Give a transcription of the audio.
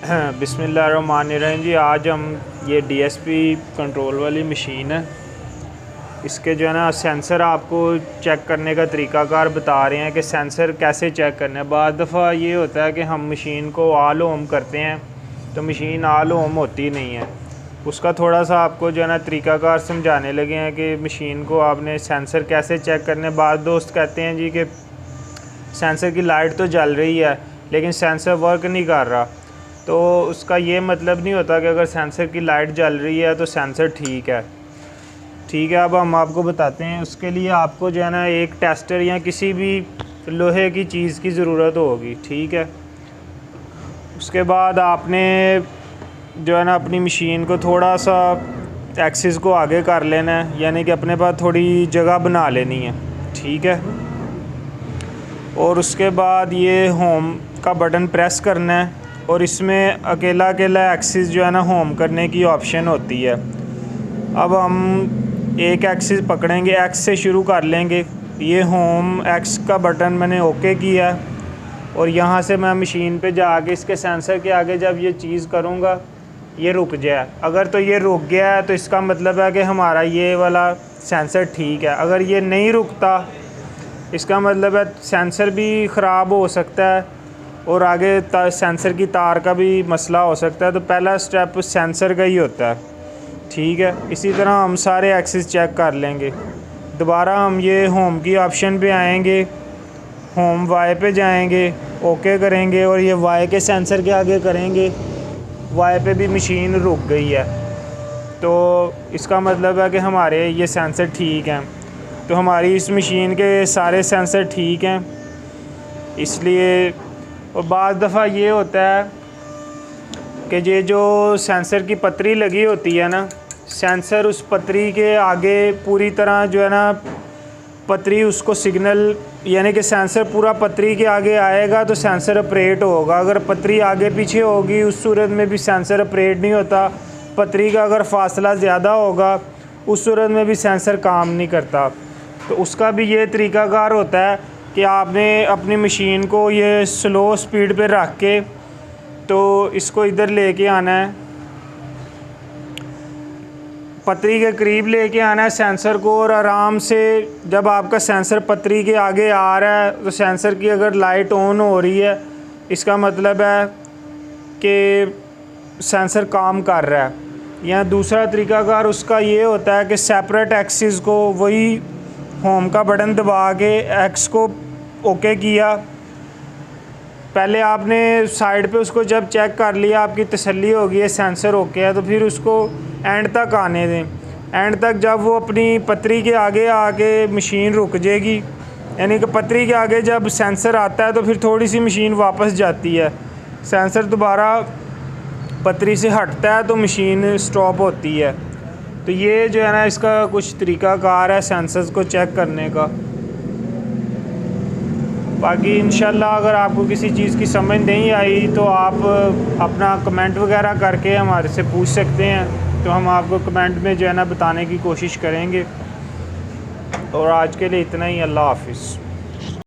बिस्मिल्लाहिर्रहमानिर्रहीम जी। आज हम ये डीएसपी कंट्रोल वाली मशीन है, इसके जो है ना सेंसर आपको चेक करने का तरीक़ाकार बता रहे हैं कि सेंसर कैसे चेक करना है। बाद दफ़ा ये होता है कि हम मशीन को ऑल होम करते हैं तो मशीन ऑल होम होती नहीं है। उसका थोड़ा सा आपको जो है ना तरीक़ाकार समझाने लगे हैं कि मशीन को आपने सेंसर कैसे चेक करने। बाद दोस्त कहते हैं जी कि सेंसर की लाइट तो जल रही है लेकिन सेंसर वर्क नहीं कर रहा, तो उसका ये मतलब नहीं होता कि अगर सेंसर की लाइट जल रही है तो सेंसर ठीक है। अब हम आपको बताते हैं। उसके लिए आपको जो है ना एक टेस्टर या किसी भी लोहे की चीज़ की ज़रूरत होगी, ठीक है। उसके बाद आपने जो है ना अपनी मशीन को थोड़ा सा एक्सिस को आगे कर लेना है, यानी कि अपने पास थोड़ी जगह बना लेनी है, ठीक है। और उसके बाद ये होम का बटन प्रेस करना है और इसमें अकेला एक्सिस जो है ना होम करने की ऑप्शन होती है। अब हम एक एक्सिस पकड़ेंगे, एक्स से शुरू कर लेंगे। ये होम एक्स का बटन मैंने ओके किया और यहाँ से मैं मशीन पे जाके इसके सेंसर के आगे जब ये चीज़ करूँगा ये रुक जाए। अगर तो ये रुक गया है तो इसका मतलब है कि हमारा ये वाला सेंसर ठीक है। अगर ये नहीं रुकता इसका मतलब है सेंसर भी ख़राब हो सकता है और आगे सेंसर की तार का भी मसला हो सकता है। तो पहला स्टेप सेंसर का ही होता है, ठीक है। इसी तरह हम सारे एक्सिस चेक कर लेंगे। दोबारा हम ये होम की ऑप्शन पे आएंगे, होम वाई पे जाएंगे, ओके करेंगे और ये वाई के सेंसर के आगे करेंगे। वाई पे भी मशीन रुक गई है, तो इसका मतलब है कि हमारे ये सेंसर ठीक हैं। तो हमारी इस मशीन के सारे सेंसर ठीक हैं इसलिए। और बाद दफ़ा ये होता है कि ये जो सेंसर की पतरी लगी होती है ना, सेंसर उस पतरी के आगे पूरी तरह जो है ना पतरी उसको सिग्नल, यानी कि सेंसर पूरा पतरी के आगे आएगा तो सेंसर ऑपरेट होगा। अगर पतरी आगे पीछे होगी उस सूरत में भी सेंसर ऑपरेट नहीं होता। पतरी का अगर फासला ज़्यादा होगा उस सूरत में भी सेंसर काम नहीं करता। तो उसका भी ये तरीक़ाकार होता है कि आपने अपनी मशीन को ये स्लो स्पीड पे रख के तो इसको इधर लेके आना है, पतरी के करीब लेके आना है सेंसर को। और आराम से जब आपका सेंसर पतरी के आगे आ रहा है तो सेंसर की अगर लाइट ऑन हो रही है इसका मतलब है कि सेंसर काम कर रहा है। या दूसरा तरीक़ाकार उसका ये होता है कि सेपरेट एक्सिस को वही होम का बटन दबा के एक्स को ओके किया। पहले आपने साइड पे उसको जब चेक कर लिया, आपकी तसल्ली हो गई है सेंसर ओके है, तो फिर उसको एंड तक आने दें। एंड तक जब वो अपनी पतरी के आगे आके मशीन रुक जाएगी, यानी कि पतरी के आगे जब सेंसर आता है तो फिर थोड़ी सी मशीन वापस जाती है, सेंसर दोबारा पतरी से हटता है तो मशीन स्टॉप होती है। तो ये जो है ना इसका कुछ तरीक़ाकार है सेंसर्स को चेक करने का। बाकी इंशाल्लाह अगर आपको किसी चीज़ की समझ नहीं आई तो आप अपना कमेंट वगैरह करके हमारे से पूछ सकते हैं, तो हम आपको कमेंट में जो है ना बताने की कोशिश करेंगे। और आज के लिए इतना ही। अल्लाह हाफ़िज़।